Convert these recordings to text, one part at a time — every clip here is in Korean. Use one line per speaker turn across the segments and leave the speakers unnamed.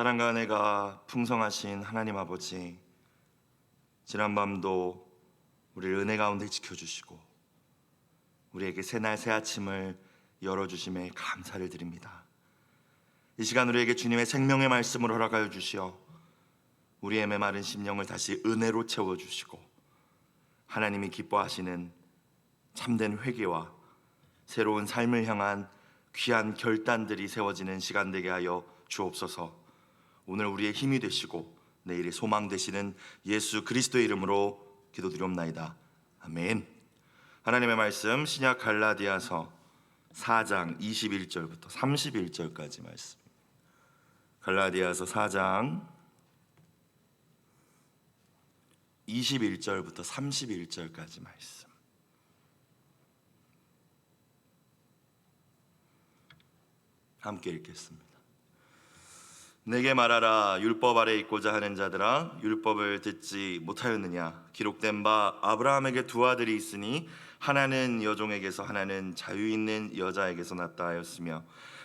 사랑과 은혜가 풍성하신 하나님 아버지, 지난밤도 우리를 은혜 가운데 지켜주시고 우리에게 새날 새 아침을 열어주심에 감사를 드립니다. 이 시간 우리에게 주님의 생명의 말씀을 허락하여 주시어 우리의 메마른 심령을 다시 은혜로 채워주시고 하나님이 기뻐하시는 참된 회개와 새로운 삶을 향한 귀한 결단들이 세워지는 시간 되게 하여 주옵소서. 오늘 우리의 힘이 되시고 내일의 소망 되시는 예수 그리스도의 이름으로 기도드리옵나이다. 아멘. 하나님의 말씀 신약 갈라디아서 4장 21절부터 31절까지 말씀. 갈라디아서 4장 21절부터 31절까지 말씀. 함께 읽겠습니다. 내게 말하라. 율법 아래 있고자 하는 자들아, 율법을 듣지 못하였느냐? 기록된 바 아브라함에게 두 아들이 있으니 하나는 여종에게서 하나는 자유 있는 여자에게서 났다 하였으며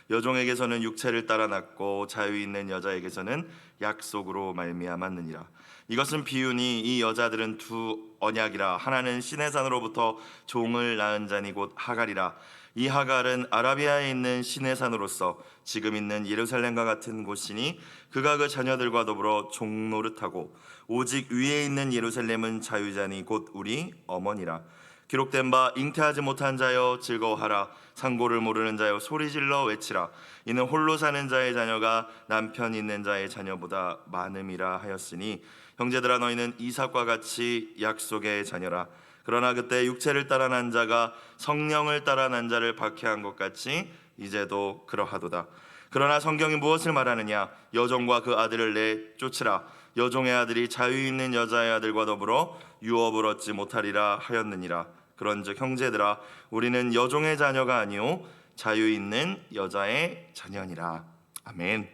여종에게서는 육체를 따라 났고 자유 있는 여자에게서는 약속으로 말미암았느니라. 이것은 비유니 이 여자들은 두 언약이라. 하나는 시내산으로부터 종을 낳은 자니 곧 하갈이라. 이 하갈은 아라비아에 있는 시내산으로서 지금 있는 예루살렘과 같은 곳이니 그가 그 자녀들과 더불어 종노릇하고 오직 위에 있는 예루살렘은 자유자니 곧 우리 어머니라. 기록된 바 잉태하지 못한 자여 즐거워하라. 상고를 모르는 자여 소리질러 외치라. 이는 홀로 사는 자의 자녀가 남편 있는 자의 자녀보다 많음이라 하였으니 형제들아, 너희는 이삭과 같이 약속의 자녀라. 그러나 그때 육체를 따라 난 자가 성령을 따라 난 자를 박해한 것 같이 이제도 그러하도다. 그러나 성경이 무엇을 말하느냐? 여종과 그 아들을 내쫓으라. 여종의 아들이 자유 있는 여자의 아들과 더불어 유업을 얻지 못하리라 하였느니라. 그런즉 형제들아, 우리는 여종의 자녀가 아니요 자유 있는 여자의 자녀니라. 아멘.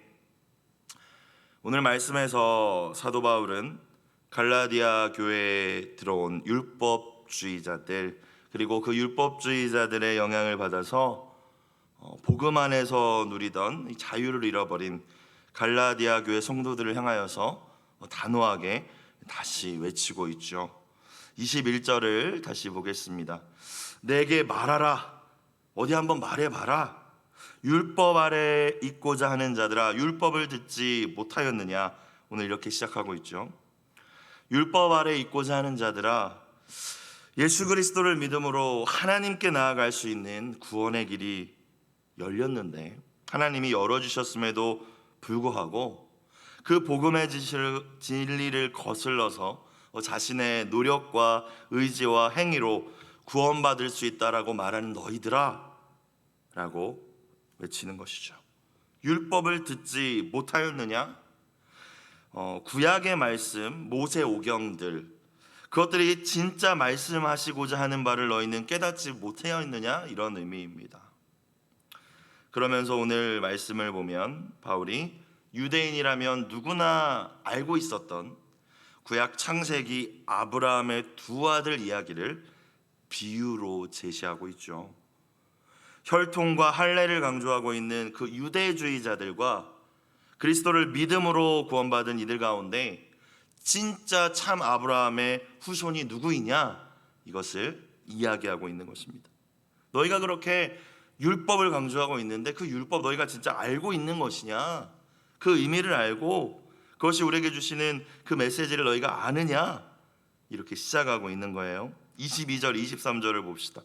오늘 말씀에서 사도 바울은 갈라디아 교회에 들어온 율법주의자들, 그리고 그 율법주의자들의 영향을 받아서 복음 안에서 누리던 자유를 잃어버린 갈라디아 교회 성도들을 향하여서 단호하게 다시 외치고 있죠. 21절을 다시 보겠습니다. 내게 말하라. 어디 한번 말해봐라. 율법 아래 있고자 하는 자들아, 율법을 듣지 못하였느냐? 오늘 이렇게 시작하고 있죠. 율법 아래 있고자 하는 자들아, 예수 그리스도를 믿음으로 하나님께 나아갈 수 있는 구원의 길이 열렸는데 하나님이 열어주셨음에도 불구하고 그 복음의 진리를 거슬러서 자신의 노력과 의지와 행위로 구원받을 수 있다라고 말하는 너희들아 라고 외치는 것이죠. 율법을 듣지 못하였느냐? 구약의 말씀, 모세 오경들, 그것들이 진짜 말씀하시고자 하는 바를 너희는 깨닫지 못하였느냐? 이런 의미입니다. 그러면서 오늘 말씀을 보면 바울이 유대인이라면 누구나 알고 있었던 구약 창세기 아브라함의 두 아들 이야기를 비유로 제시하고 있죠. 혈통과 할례를 강조하고 있는 그 유대주의자들과 그리스도를 믿음으로 구원받은 이들 가운데 진짜 참 아브라함의 후손이 누구이냐, 이것을 이야기하고 있는 것입니다. 너희가 그렇게 율법을 강조하고 있는데 그 율법 너희가 진짜 알고 있는 것이냐? 그 의미를 알고 그것이 우리에게 주시는 그 메시지를 너희가 아느냐? 이렇게 시작하고 있는 거예요. 22절 23절을 봅시다.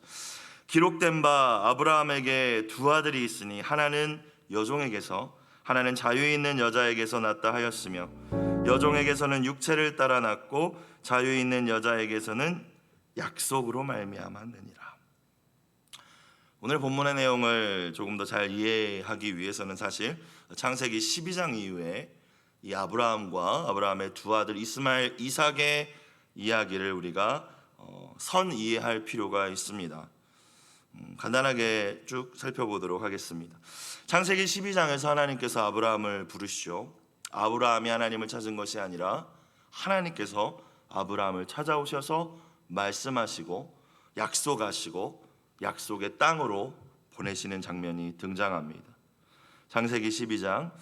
기록된 바 아브라함에게 두 아들이 있으니 하나는 여종에게서 하나는 자유 있는 여자에게서 났다 하였으며 여종에게서는 육체를 따라 났고 자유 있는 여자에게서는 약속으로 말미암았느니라. 오늘 본문의 내용을 조금 더 잘 이해하기 위해서는 사실 창세기 12장 이후에 이 아브라함과 아브라함의 두 아들 이스마엘, 이삭의 이야기를 우리가 선 이해할 필요가 있습니다. 간단하게 쭉 살펴보도록 하겠습니다. 창세기 12장에서 하나님께서 아브라함을 부르시죠. 아브라함이 하나님을 찾은 것이 아니라 하나님께서 아브라함을 찾아오셔서 말씀하시고 약속하시고 약속의 땅으로 보내시는 장면이 등장합니다. 창세기 12장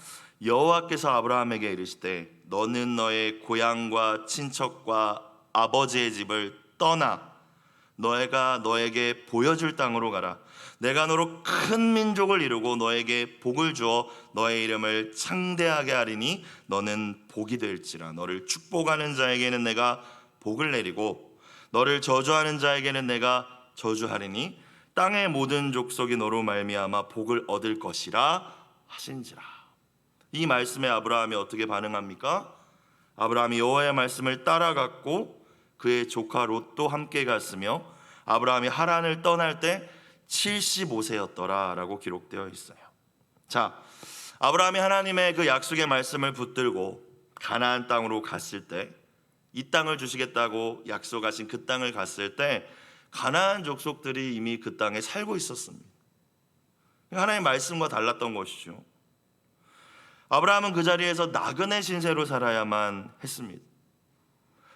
여호와께서 아브라함에게 이르시되 너는 너의 고향과 친척과 아버지의 집을 떠나 너희가 너에게 보여줄 땅으로 가라. 내가 너로 큰 민족을 이루고 너에게 복을 주어 너의 이름을 창대하게 하리니 너는 복이 될지라. 너를 축복하는 자에게는 내가 복을 내리고 너를 저주하는 자에게는 내가 저주하리니 땅의 모든 족속이 너로 말미암아 복을 얻을 것이라 하신지라. 이 말씀에 아브라함이 어떻게 반응합니까? 아브라함이 여호와의 말씀을 따라갔고 그의 조카 롯도 함께 갔으며 아브라함이 하란을 떠날 때 75세였더라 라고 기록되어 있어요. 자, 아브라함이 하나님의 그 약속의 말씀을 붙들고 가나안 땅으로 갔을 때, 이 땅을 주시겠다고 약속하신 그 땅을 갔을 때 가나안 족속들이 이미 그 땅에 살고 있었습니다. 하나님의 말씀과 달랐던 것이죠. 아브라함은 그 자리에서 나그네 신세로 살아야만 했습니다.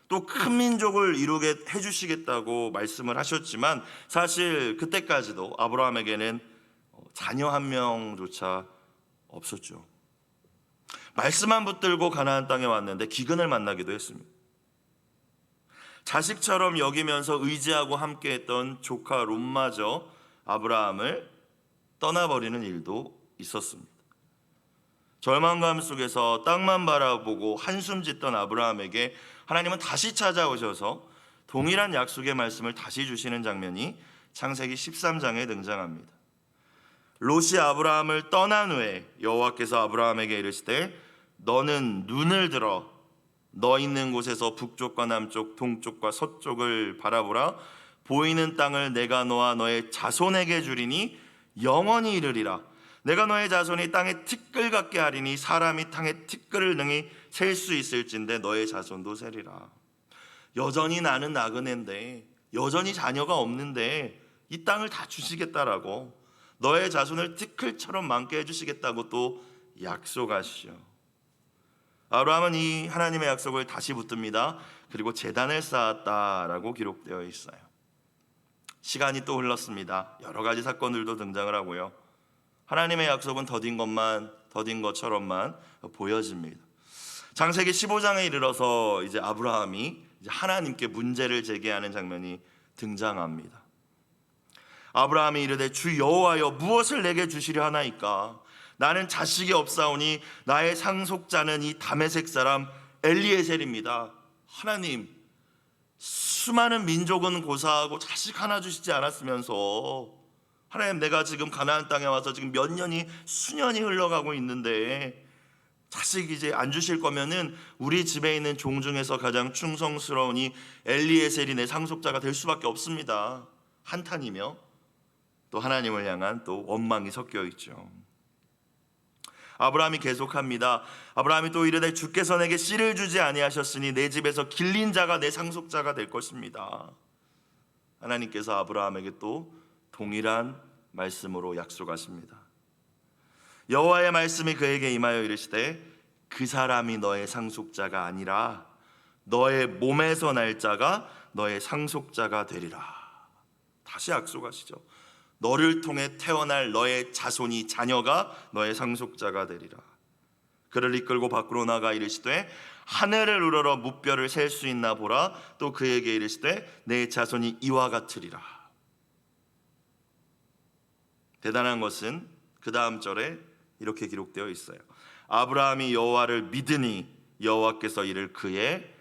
또 큰 민족을 이루게 해주시겠다고 말씀을 하셨지만 사실 그때까지도 아브라함에게는 자녀 한 명조차 없었죠. 말씀만 붙들고 가나안 땅에 왔는데 기근을 만나기도 했습니다. 자식처럼 여기면서 의지하고 함께했던 조카 롯마저 아브라함을 떠나버리는 일도 있었습니다. 절망감 속에서 땅만 바라보고 한숨 짓던 아브라함에게 하나님은 다시 찾아오셔서 동일한 약속의 말씀을 다시 주시는 장면이 창세기 13장에 등장합니다. 롯이 아브라함을 떠난 후에 여호와께서 아브라함에게 이르시되 너는 눈을 들어 너 있는 곳에서 북쪽과 남쪽 동쪽과 서쪽을 바라보라. 보이는 땅을 내가 너와 너의 자손에게 주리니 영원히 이르리라. 내가 너의 자손이 땅에 티끌 같게 하리니 사람이 땅에 티끌을 능히 셀 수 있을진데 너의 자손도 세리라. 여전히 나는 나그네인데 여전히 자녀가 없는데 이 땅을 다 주시겠다라고 너의 자손을 티끌처럼 많게 해주시겠다고 또 약속하시죠. 아브라함은 이 하나님의 약속을 다시 붙듭니다. 그리고 제단을 쌓았다라고 기록되어 있어요. 시간이 또 흘렀습니다. 여러 가지 사건들도 등장을 하고요. 하나님의 약속은 더딘 것처럼만 보여집니다. 창세기 15장에 이르러서 이제 아브라함이 이제 하나님께 문제를 제기하는 장면이 등장합니다. 아브라함이 이르되 주 여호와여 무엇을 내게 주시려 하나이까? 나는 자식이 없사오니 나의 상속자는 이 다메섹 사람 엘리에셀입니다. 하나님, 수많은 민족은 고사하고 자식 하나 주시지 않았으면서 하나님, 내가 지금 가나안 땅에 와서 지금 몇 년이 수년이 흘러가고 있는데 자식 이제 안 주실 거면은 우리 집에 있는 종 중에서 가장 충성스러우니 엘리에셀이 내 상속자가 될 수밖에 없습니다. 한탄이며 또 하나님을 향한 또 원망이 섞여 있죠. 아브라함이 계속합니다. 아브라함이 또 이르되 주께서 내게 씨를 주지 아니하셨으니 내 집에서 길린 자가 내 상속자가 될 것입니다. 하나님께서 아브라함에게 또 동일한 말씀으로 약속하십니다. 여호와의 말씀이 그에게 임하여 이르시되 그 사람이 너의 상속자가 아니라 너의 몸에서 날 자가 너의 상속자가 되리라. 다시 약속하시죠. 너를 통해 태어날 너의 자손이 자녀가 너의 상속자가 되리라. 그를 이끌고 밖으로 나가 이르시되 하늘을 우러러 무뼈를 셀 수 있나 보라. 또 그에게 이르시되 내 자손이 이와 같으리라. 대단한 것은 그 다음 절에 이렇게 기록되어 있어요. 아브라함이 여호와를 믿으니 여호와께서 이를 그의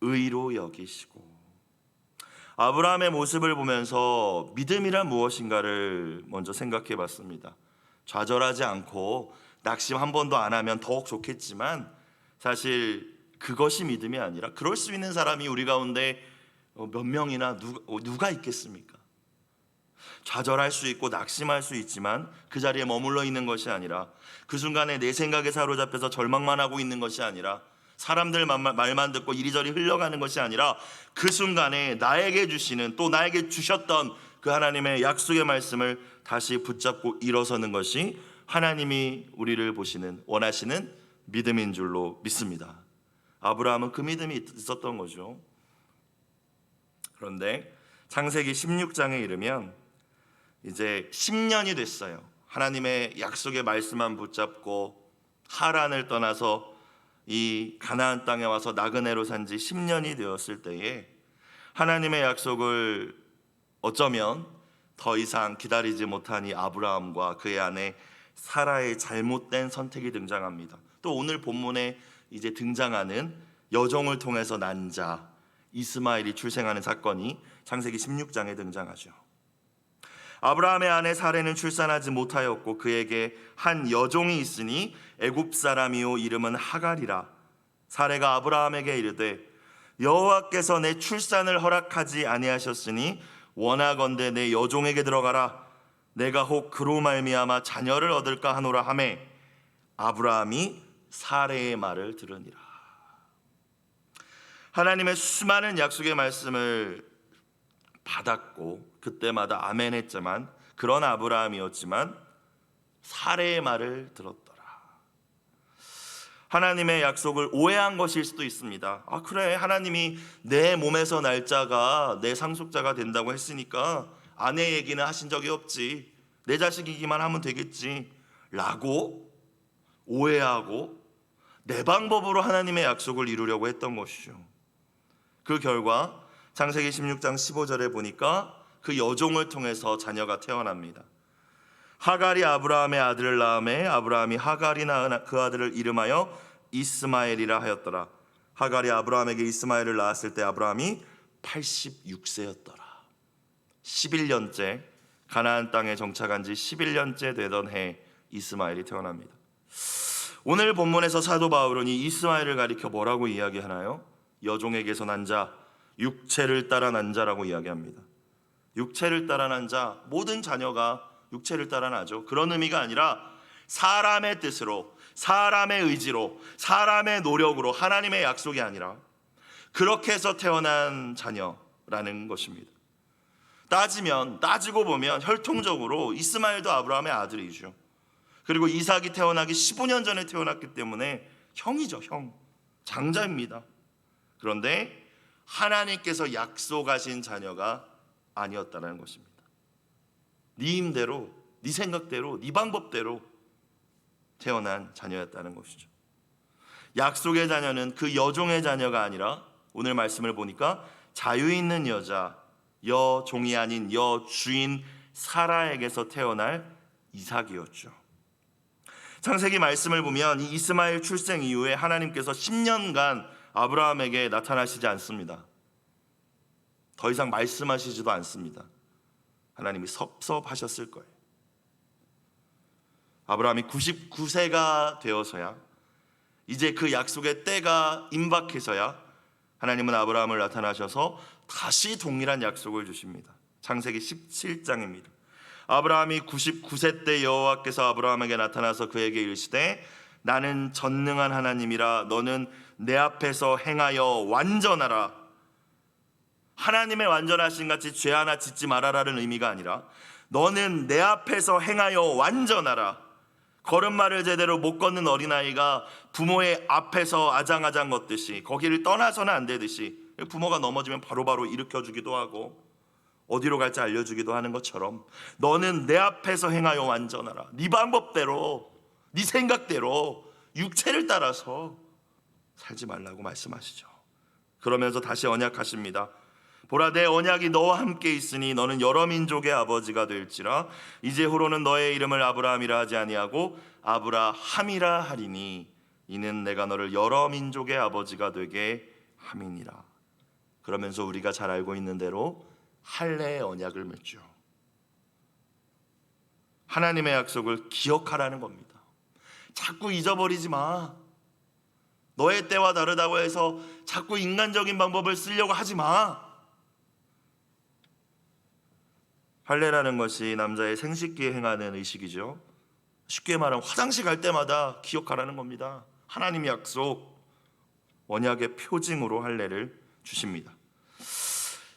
의로 여기시고. 아브라함의 모습을 보면서 믿음이란 무엇인가를 먼저 생각해 봤습니다. 좌절하지 않고 낙심 한 번도 안 하면 더욱 좋겠지만 사실 그것이 믿음이 아니라 그럴 수 있는 사람이 우리 가운데 몇 명이나 누가 있겠습니까? 좌절할 수 있고 낙심할 수 있지만 그 자리에 머물러 있는 것이 아니라 그 순간에 내 생각에 사로잡혀서 절망만 하고 있는 것이 아니라 사람들 말만 듣고 이리저리 흘러가는 것이 아니라 그 순간에 나에게 주시는 또 나에게 주셨던 그 하나님의 약속의 말씀을 다시 붙잡고 일어서는 것이 하나님이 우리를 보시는 원하시는 믿음인 줄로 믿습니다. 아브라함은 그 믿음이 있었던 거죠. 그런데 창세기 16장에 이르면 이제 10년이 됐어요. 하나님의 약속의 말씀만 붙잡고 하란을 떠나서 이 가나안 땅에 와서 나그네로 산 지 10년이 되었을 때에 하나님의 약속을 어쩌면 더 이상 기다리지 못한 이 아브라함과 그의 아내 사라의 잘못된 선택이 등장합니다. 또 오늘 본문에 이제 등장하는 여종을 통해서 난 자 이스마엘이 출생하는 사건이 창세기 16장에 등장하죠. 아브라함의 아내 사레는 출산하지 못하였고 그에게 한 여종이 있으니 애굽 사람이요 이름은 하갈이라. 사레가 아브라함에게 이르되 여호와께서 내 출산을 허락하지 아니하셨으니 원하건대 내 여종에게 들어가라. 내가 혹 그로 말미암아 자녀를 얻을까 하노라 하매 아브라함이 사레의 말을 들으니라. 하나님의 수많은 약속의 말씀을 받았고 그때마다 아멘 했지만 그런 아브라함이었지만 사레의 말을 들었더라. 하나님의 약속을 오해한 것일 수도 있습니다. 그래, 하나님이 내 몸에서 날 자가 내 상속자가 된다고 했으니까 아내 얘기는 하신 적이 없지, 내 자식이기만 하면 되겠지 라고 오해하고 내 방법으로 하나님의 약속을 이루려고 했던 것이죠. 그 결과 창세기 16장 15절에 보니까 그 여종을 통해서 자녀가 태어납니다. 하갈이 아브라함의 아들을 낳음에 아브라함이 하갈이 낳은 그 아들을 이름하여 이스마엘이라 하였더라. 하갈이 아브라함에게 이스마엘을 낳았을 때 아브라함이 86세였더라. 11년째 가나안 땅에 정착한 지 11년째 되던 해 이스마엘이 태어납니다. 오늘 본문에서 사도 바울은 이 이스마엘을 가리켜 뭐라고 이야기하나요? 여종에게서 난 자, 육체를 따라 난 자라고 이야기합니다. 육체를 따라 난 자, 모든 자녀가 육체를 따라 나죠. 그런 의미가 아니라 사람의 뜻으로, 사람의 의지로, 사람의 노력으로, 하나님의 약속이 아니라 그렇게 해서 태어난 자녀라는 것입니다. 따지고 보면 혈통적으로 이스마엘도 아브라함의 아들이죠. 그리고 이삭이 태어나기 15년 전에 태어났기 때문에 형이죠, 형. 장자입니다. 그런데 하나님께서 약속하신 자녀가 아니었다는 것입니다. 네 힘대로, 네 생각대로, 네 방법대로 태어난 자녀였다는 것이죠. 약속의 자녀는 그 여종의 자녀가 아니라 오늘 말씀을 보니까 자유 있는 여자, 여종이 아닌 여주인 사라에게서 태어날 이삭이었죠. 창세기 말씀을 보면 이 이스마엘 출생 이후에 하나님께서 10년간 아브라함에게 나타나시지 않습니다. 더 이상 말씀하시지도 않습니다. 하나님이 섭섭하셨을 거예요. 아브라함이 99세가 되어서야, 이제 그 약속의 때가 임박해서야 하나님은 아브라함을 나타나셔서 다시 동일한 약속을 주십니다. 창세기 17장입니다. 아브라함이 99세 때 여호와께서 아브라함에게 나타나서 그에게 이르시되 나는 전능한 하나님이라 너는 내 앞에서 행하여 완전하라. 하나님의 완전하신 같이 죄 하나 짓지 말아라는 의미가 아니라 너는 내 앞에서 행하여 완전하라. 걸음마를 제대로 못 걷는 어린아이가 부모의 앞에서 아장아장 걷듯이, 거기를 떠나서는 안 되듯이, 부모가 넘어지면 바로바로 일으켜주기도 하고 어디로 갈지 알려주기도 하는 것처럼 너는 내 앞에서 행하여 완전하라. 네 방법대로, 네 생각대로, 육체를 따라서 살지 말라고 말씀하시죠. 그러면서 다시 언약하십니다. 보라, 내 언약이 너와 함께 있으니 너는 여러 민족의 아버지가 될지라. 이제후로는 너의 이름을 아브라함이라 하지 아니하고 아브라함이라 하리니 이는 내가 너를 여러 민족의 아버지가 되게 함이니라. 그러면서 우리가 잘 알고 있는 대로 할례의 언약을 맺죠. 하나님의 약속을 기억하라는 겁니다. 자꾸 잊어버리지 마. 너의 때와 다르다고 해서 자꾸 인간적인 방법을 쓰려고 하지 마. 할례라는 것이 남자의 생식기에 행하는 의식이죠. 쉽게 말하면 화장실 갈 때마다 기억하라는 겁니다. 하나님 약속, 언약의 표징으로 할례를 주십니다.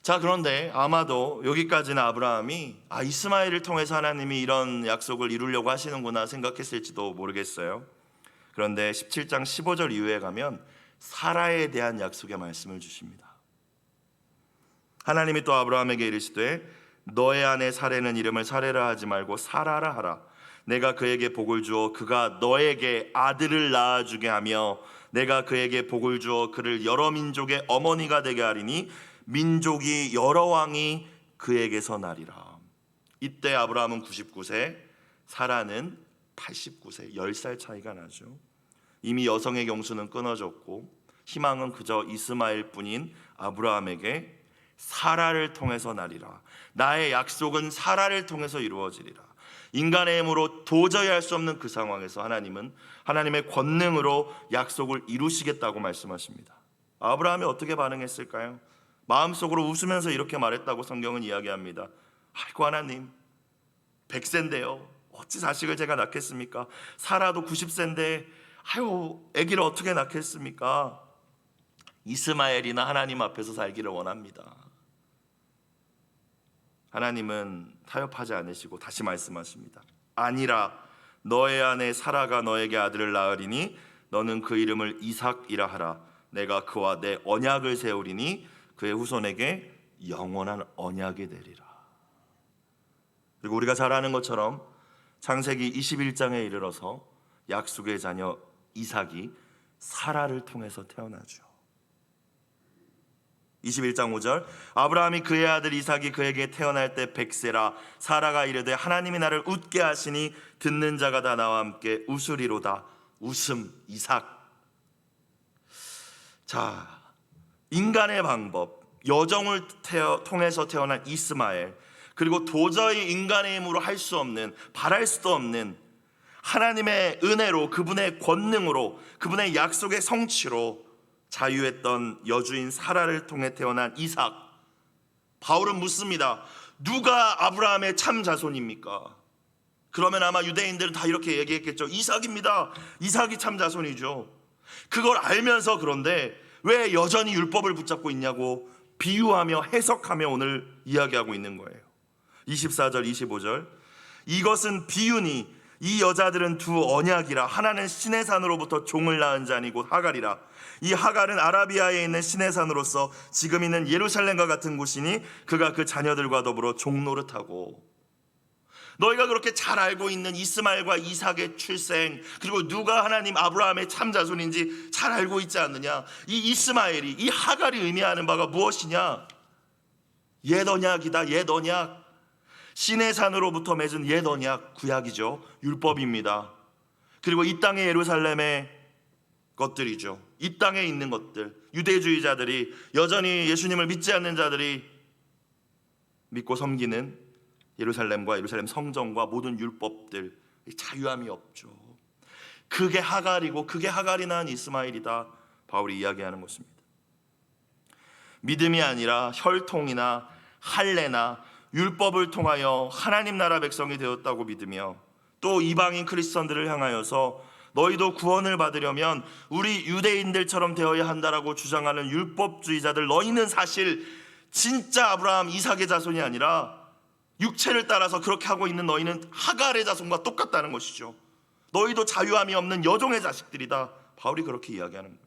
자, 그런데 아마도 여기까지는 아브라함이 이스마엘을 통해서 하나님이 이런 약속을 이루려고 하시는구나 생각했을지도 모르겠어요. 그런데 17장 15절 이후에 가면 사라에 대한 약속의 말씀을 주십니다. 하나님이 또 아브라함에게 이르시되 너의 아내 사레는 이름을 사레라 하지 말고 사라라 하라. 내가 그에게 복을 주어 그가 너에게 아들을 낳아주게 하며 내가 그에게 복을 주어 그를 여러 민족의 어머니가 되게 하리니 민족이 여러 왕이 그에게서 나리라. 이때 아브라함은 99세, 사라는 89세, 10살 차이가 나죠. 이미 여성의 경수는 끊어졌고 희망은 그저 이스마엘 뿐인 아브라함에게 사라를 통해서 나리라. 나의 약속은 사라를 통해서 이루어지리라. 인간의 힘으로 도저히 할 수 없는 그 상황에서 하나님은 하나님의 권능으로 약속을 이루시겠다고 말씀하십니다. 아브라함이 어떻게 반응했을까요? 마음속으로 웃으면서 이렇게 말했다고 성경은 이야기합니다. 아이고 하나님, 100세인데요 어찌 자식을 제가 낳겠습니까? 사라도 90세인데 아유 아기를 어떻게 낳겠습니까? 이스마엘이나 하나님 앞에서 살기를 원합니다. 하나님은 타협하지 않으시고 다시 말씀하십니다. 아니라 너의 아내 사라가 너에게 아들을 낳으리니 너는 그 이름을 이삭이라 하라. 내가 그와 내 언약을 세우리니 그의 후손에게 영원한 언약이 되리라. 그리고 우리가 잘 아는 것처럼 창세기 21장에 이르러서 약속의 자녀 이삭이 사라를 통해서 태어나죠. 21장 5절 아브라함이 그의 아들 이삭이 그에게 태어날 때 100세라. 사라가 이르되 하나님이 나를 웃게 하시니 듣는 자가 다 나와 함께 웃으리로다. 웃음 이삭. 자, 인간의 방법, 여정을 통해서 태어난 이스마엘, 그리고 도저히 인간의 힘으로 할 수 없는, 바랄 수도 없는 하나님의 은혜로, 그분의 권능으로, 그분의 약속의 성취로 자유했던 여주인 사라를 통해 태어난 이삭. 바울은 묻습니다. 누가 아브라함의 참 자손입니까? 그러면 아마 유대인들은 다 이렇게 얘기했겠죠. 이삭입니다. 이삭이 참 자손이죠. 그걸 알면서 그런데 왜 여전히 율법을 붙잡고 있냐고 비유하며 해석하며 오늘 이야기하고 있는 거예요. 24절 25절 이것은 비유니 이 여자들은 두 언약이라. 하나는 시내산으로부터 종을 낳은 자니 곧 하갈이라. 이 하갈은 아라비아에 있는 시내산으로서 지금 있는 예루살렘과 같은 곳이니 그가 그 자녀들과 더불어 종노릇하고. 너희가 그렇게 잘 알고 있는 이스마엘과 이삭의 출생, 그리고 누가 하나님 아브라함의 참자손인지 잘 알고 있지 않느냐? 이 이스마엘이, 이 하갈이 의미하는 바가 무엇이냐? 옛 언약이다. 옛 언약. 시내산으로부터 맺은 옛 언약, 구약이죠. 율법입니다. 그리고 이 땅의 예루살렘의 것들이죠. 이 땅에 있는 것들, 유대주의자들이, 여전히 예수님을 믿지 않는 자들이 믿고 섬기는 예루살렘과 예루살렘 성전과 모든 율법들, 자유함이 없죠. 그게 하갈이고 그게 하갈이 낳은 이스마엘이다. 바울이 이야기하는 것입니다. 믿음이 아니라 혈통이나 할례나 율법을 통하여 하나님 나라 백성이 되었다고 믿으며 또 이방인 크리스천들을 향하여서 너희도 구원을 받으려면 우리 유대인들처럼 되어야 한다라고 주장하는 율법주의자들, 너희는 사실 진짜 아브라함 이삭의 자손이 아니라 육체를 따라서 그렇게 하고 있는 너희는 하갈의 자손과 똑같다는 것이죠. 너희도 자유함이 없는 여종의 자식들이다. 바울이 그렇게 이야기하는 거예요.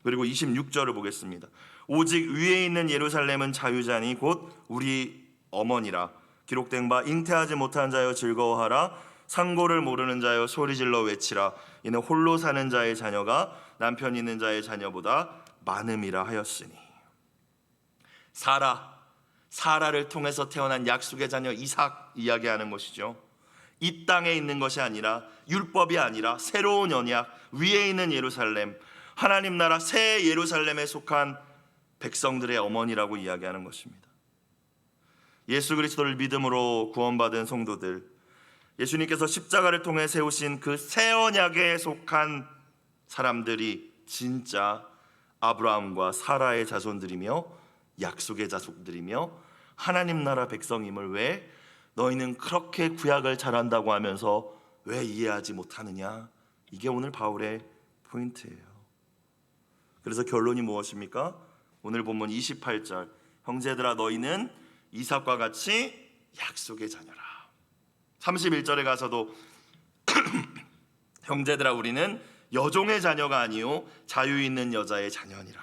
그리고 26절을 보겠습니다. 오직 위에 있는 예루살렘은 자유자니 곧 우리 어머니라. 기록된 바 잉태하지 못한 자여 즐거워하라. 상고를 모르는 자여 소리질러 외치라. 이는 홀로 사는 자의 자녀가 남편 있는 자의 자녀보다 많음이라 하였으니. 사라를 통해서 태어난 약속의 자녀 이삭 이야기하는 것이죠. 이 땅에 있는 것이 아니라, 율법이 아니라 새로운 언약, 위에 있는 예루살렘, 하나님 나라 새 예루살렘에 속한 백성들의 어머니라고 이야기하는 것입니다. 예수 그리스도를 믿음으로 구원받은 성도들, 예수님께서 십자가를 통해 세우신 그 새 언약에 속한 사람들이 진짜 아브라함과 사라의 자손들이며 약속의 자손들이며 하나님 나라 백성임을 왜 너희는 그렇게 구약을 잘한다고 하면서 왜 이해하지 못하느냐? 이게 오늘 바울의 포인트예요. 그래서 결론이 무엇입니까? 오늘 본문 28절 형제들아 너희는 이삭과 같이 약속의 자녀라. 31절에 가서도 형제들아 우리는 여종의 자녀가 아니요 자유 있는 여자의 자녀니라.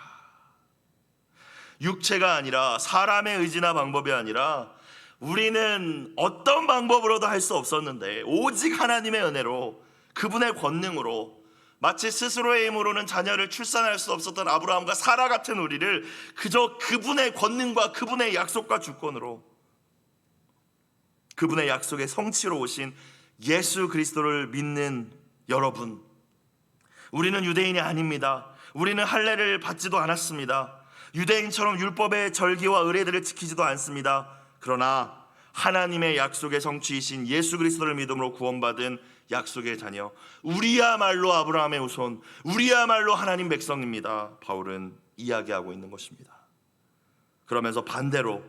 육체가 아니라 사람의 의지나 방법이 아니라 우리는 어떤 방법으로도 할 수 없었는데 오직 하나님의 은혜로, 그분의 권능으로, 마치 스스로의 힘으로는 자녀를 출산할 수 없었던 아브라함과 사라 같은 우리를 그저 그분의 권능과 그분의 약속과 주권으로, 그분의 약속의 성취로 오신 예수 그리스도를 믿는 여러분, 우리는 유대인이 아닙니다. 우리는 할례를 받지도 않았습니다. 유대인처럼 율법의 절기와 의례들을 지키지도 않습니다. 그러나 하나님의 약속의 성취이신 예수 그리스도를 믿음으로 구원받은 약속의 자녀, 우리야말로 아브라함의 후손, 우리야말로 하나님 백성입니다. 바울은 이야기하고 있는 것입니다. 그러면서 반대로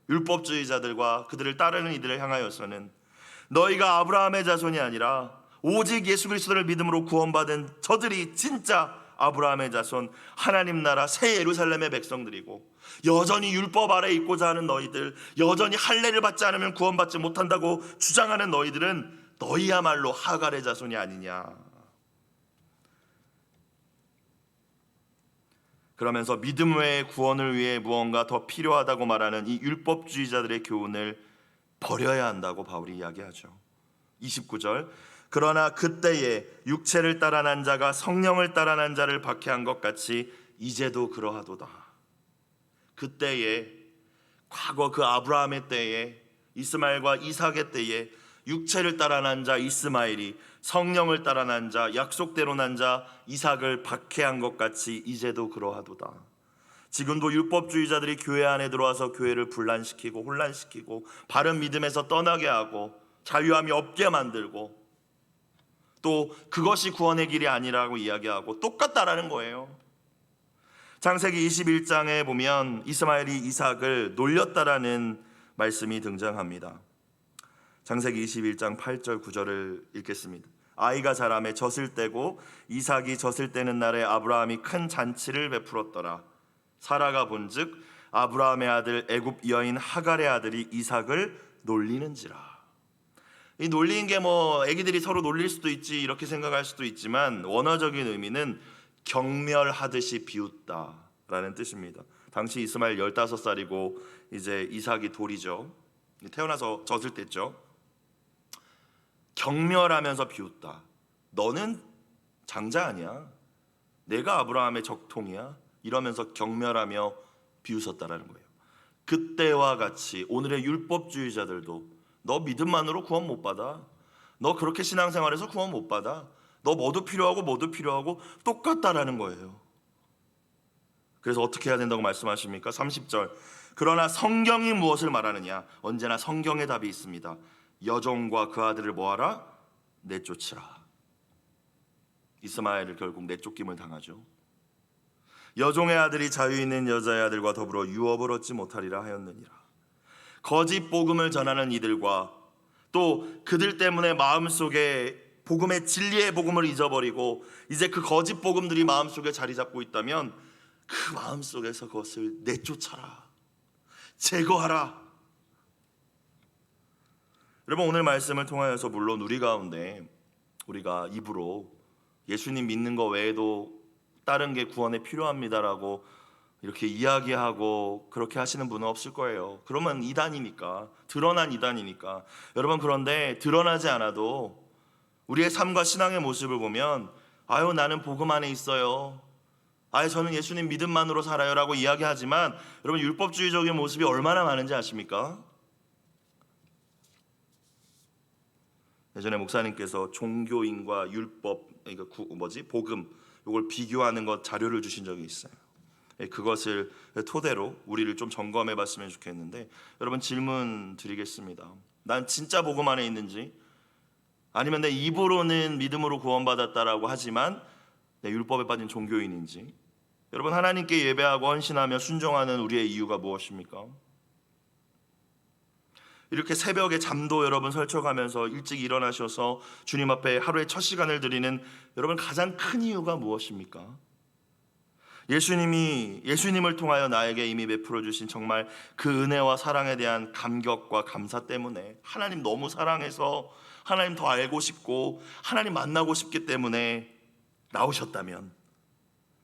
율법주의자들과 그들을 따르는 이들을 향하여서는 너희가 아브라함의 자손이 아니라 오직 예수 그리스도를 믿음으로 구원받은 저들이 진짜 아브라함의 자손, 하나님 나라 새 예루살렘의 백성들이고, 여전히 율법 아래에 있고자 하는 너희들, 여전히 할례를 받지 않으면 구원받지 못한다고 주장하는 너희들은 너희야말로 하갈의 자손이 아니냐. 그러면서 믿음 외에 구원을 위해 무언가 더 필요하다고 말하는 이 율법주의자들의 교훈을 버려야 한다고 바울이 이야기하죠. 29절, 그러나 그때에 육체를 따라 난 자가 성령을 따라 난 자를 박해한 것 같이 이제도 그러하도다. 그때에, 과거 그 아브라함의 때에, 이스마엘과 이삭의 때에 육체를 따라 난 자 이스마엘이 성령을 따라 난 자, 약속대로 난 자 이삭을 박해한 것 같이 이제도 그러하도다. 지금도 율법주의자들이 교회 안에 들어와서 교회를 분란시키고 혼란시키고 바른 믿음에서 떠나게 하고 자유함이 없게 만들고 또 그것이 구원의 길이 아니라고 이야기하고 똑같다라는 거예요. 창세기 21장에 보면 이스마엘이 이삭을 놀렸다라는 말씀이 등장합니다. 창세기 21장 8절 9절을 읽겠습니다. 아이가 자라매 젖을 떼고 이삭이 젖을 떼는 날에 아브라함이 큰 잔치를 베풀었더라. 사라가 본즉 아브라함의 아들 애굽 여인 하갈의 아들이 이삭을 놀리는지라. 이 놀리는 게 애기들이 서로 놀릴 수도 있지 이렇게 생각할 수도 있지만 원어적인 의미는 경멸하듯이 비웃다라는 뜻입니다. 당시 이스마엘 15살이고 이제 이삭이 돌이죠. 태어나서 젖을 뗐죠. 경멸하면서 비웃다. 너는 장자 아니야. 내가 아브라함의 적통이야. 이러면서 경멸하며 비웃었다라는 거예요. 그때와 같이 오늘의 율법주의자들도 너 믿음만으로 구원 못 받아. 너 그렇게 신앙생활해서 구원 못 받아. 너 뭐도 필요하고 똑같다라는 거예요. 그래서 어떻게 해야 된다고 말씀하십니까? 30절, 그러나 성경이 무엇을 말하느냐? 언제나 성경의 답이 있습니다. 여종과 그 아들을 뭐하라? 내쫓으라. 이스마엘을 결국 내쫓김을 당하죠. 여종의 아들이 자유 있는 여자의 아들과 더불어 유업을 얻지 못하리라 하였느니라. 거짓 복음을 전하는 이들과 또 그들 때문에 마음속에 복음의 진리의 복음을 잊어버리고 이제 그 거짓 복음들이 마음속에 자리 잡고 있다면 그 마음속에서 그것을 내쫓아라, 제거하라. 여러분, 오늘 말씀을 통하여서 물론 우리 가운데 우리가 입으로 예수님 믿는 거 외에도 다른 게 구원에 필요합니다라고 이렇게 이야기하고 그렇게 하시는 분은 없을 거예요. 그러면 이단이니까, 드러난 이단이니까. 여러분, 그런데 드러나지 않아도 우리의 삶과 신앙의 모습을 보면 아유 나는 복음 안에 있어요, 아유 저는 예수님 믿음만으로 살아요 라고 이야기하지만 여러분, 율법주의적인 모습이 얼마나 많은지 아십니까? 예전에 목사님께서 종교인과 율법, 그러니까 복음, 이걸 비교하는 것 자료를 주신 적이 있어요. 그것을 토대로 우리를 좀 점검해 봤으면 좋겠는데, 여러분 질문 드리겠습니다. 난 진짜 복음 안에 있는지, 아니면 내 입으로는 믿음으로 구원받았다라고 하지만 내 율법에 빠진 종교인인지. 여러분, 하나님께 예배하고 헌신하며 순종하는 우리의 이유가 무엇입니까? 이렇게 새벽에 잠도 여러분 설쳐가면서 일찍 일어나셔서 주님 앞에 하루의 첫 시간을 드리는 여러분 가장 큰 이유가 무엇입니까? 예수님을 통하여 나에게 이미 베풀어 주신 정말 그 은혜와 사랑에 대한 감격과 감사 때문에, 하나님 너무 사랑해서 하나님 더 알고 싶고 하나님 만나고 싶기 때문에 나오셨다면,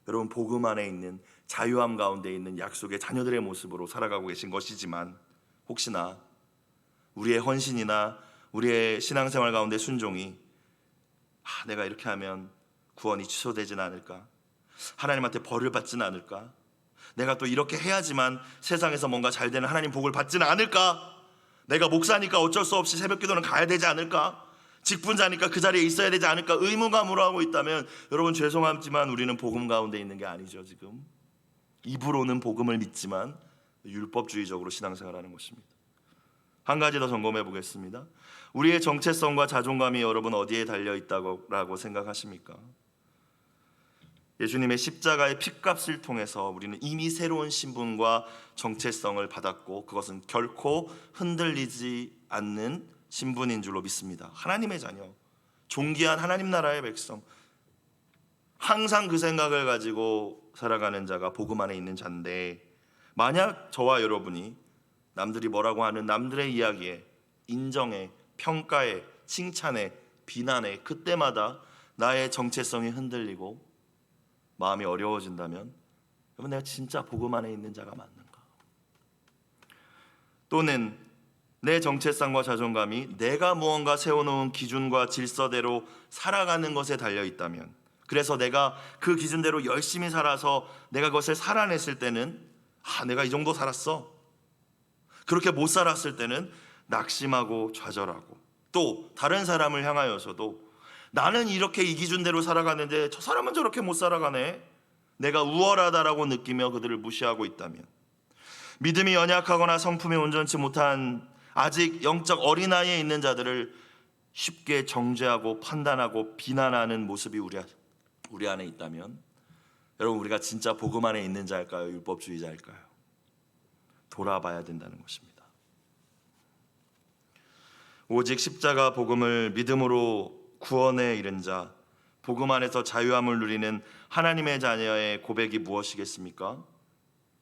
여러분 복음 안에 있는 자유함 가운데 있는 약속의 자녀들의 모습으로 살아가고 계신 것이지만, 혹시나 우리의 헌신이나 우리의 신앙생활 가운데 순종이 내가 이렇게 하면 구원이 취소되지는 않을까? 하나님한테 벌을 받지는 않을까? 내가 또 이렇게 해야지만 세상에서 뭔가 잘 되는 하나님 복을 받지는 않을까? 내가 목사니까 어쩔 수 없이 새벽 기도는 가야 되지 않을까? 직분자니까 그 자리에 있어야 되지 않을까? 의무감으로 하고 있다면 여러분 죄송하지만 우리는 복음 가운데 있는 게 아니죠. 지금 입으로는 복음을 믿지만 율법주의적으로 신앙생활하는 것입니다. 한 가지 더 점검해 보겠습니다. 우리의 정체성과 자존감이 여러분 어디에 달려있다고 생각하십니까? 예수님의 십자가의 핏값을 통해서 우리는 이미 새로운 신분과 정체성을 받았고 그것은 결코 흔들리지 않는 신분인 줄로 믿습니다. 하나님의 자녀, 존귀한 하나님 나라의 백성, 항상 그 생각을 가지고 살아가는 자가 복음 안에 있는 자인데, 만약 저와 여러분이 남들이 뭐라고 하는 남들의 이야기에, 인정에, 평가에, 칭찬에, 비난에 그때마다 나의 정체성이 흔들리고 마음이 어려워진다면 여러분 내가 진짜 복음 안에 있는 자가 맞는가? 또는 내 정체성과 자존감이 내가 무언가 세워놓은 기준과 질서대로 살아가는 것에 달려있다면, 그래서 내가 그 기준대로 열심히 살아서 내가 그것을 살아냈을 때는 내가 이 정도 살았어, 그렇게 못 살았을 때는 낙심하고 좌절하고, 또 다른 사람을 향하여서도 나는 이렇게 이 기준대로 살아가는데 저 사람은 저렇게 못 살아가네, 내가 우월하다라고 느끼며 그들을 무시하고 있다면, 믿음이 연약하거나 성품이 온전치 못한 아직 영적 어린아이에 있는 자들을 쉽게 정죄하고 판단하고 비난하는 모습이 우리 안에 있다면 여러분 우리가 진짜 복음 안에 있는 자일까요? 율법주의자일까요? 돌아봐야 된다는 것입니다. 오직 십자가 복음을 믿음으로 구원에 이른 자, 복음 안에서 자유함을 누리는 하나님의 자녀의 고백이 무엇이겠습니까?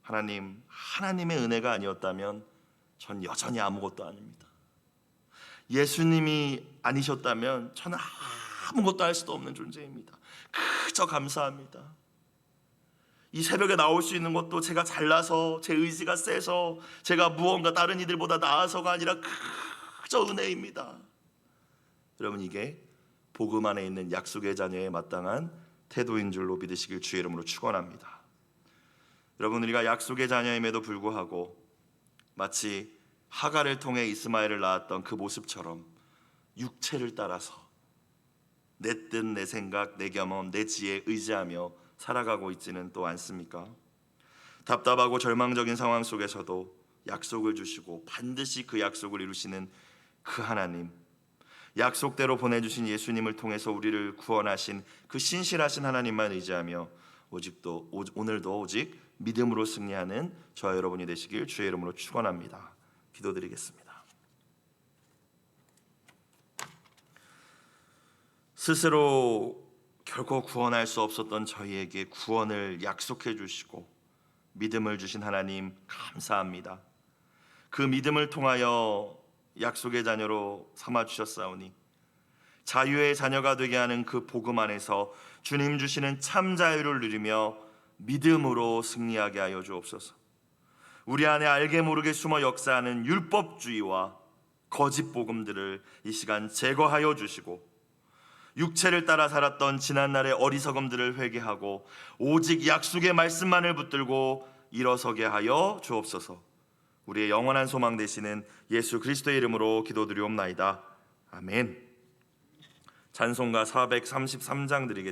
하나님의 은혜가 아니었다면 전 여전히 아무것도 아닙니다. 예수님이 아니셨다면 저는 아무것도 할 수도 없는 존재입니다. 그저 감사합니다. 이 새벽에 나올 수 있는 것도 제가 잘나서, 제 의지가 세서, 제가 무언가 다른 이들보다 나아서가 아니라 그저 은혜입니다. 여러분 이게 복음 안에 있는 약속의 자녀의 마땅한 태도인 줄로 믿으시길 주의 이름으로 축원합니다. 여러분 우리가 약속의 자녀임에도 불구하고 마치 하갈을 통해 이스마엘을 낳았던 그 모습처럼 육체를 따라서 내 뜻, 내 생각, 내 경험, 내 지혜에 의지하며 살아가고 있지는 또 않습니까? 답답하고 절망적인 상황 속에서도 약속을 주시고 반드시 그 약속을 이루시는 그 하나님, 약속대로 보내주신 예수님을 통해서 우리를 구원하신 그 신실하신 하나님만 의지하며 오늘도 오직 믿음으로 승리하는 저와 여러분이 되시길 주의 이름으로 축원합니다. 기도드리겠습니다. 스스로 결코 구원할 수 없었던 저희에게 구원을 약속해 주시고 믿음을 주신 하나님 감사합니다. 그 믿음을 통하여 약속의 자녀로 삼아 주셨사오니 자유의 자녀가 되게 하는 그 복음 안에서 주님 주시는 참 자유를 누리며 믿음으로 승리하게 하여 주옵소서. 우리 안에 알게 모르게 숨어 역사하는 율법주의와 거짓 복음들을 이 시간 제거하여 주시고 육체를 따라 살았던 지난날의 어리석음들을 회개하고 오직 약속의 말씀만을 붙들고 일어서게 하여 주옵소서. 우리의 영원한 소망 되시는 예수 그리스도의 이름으로 기도드리옵나이다. 아멘. 찬송가 433장 드리겠습니다.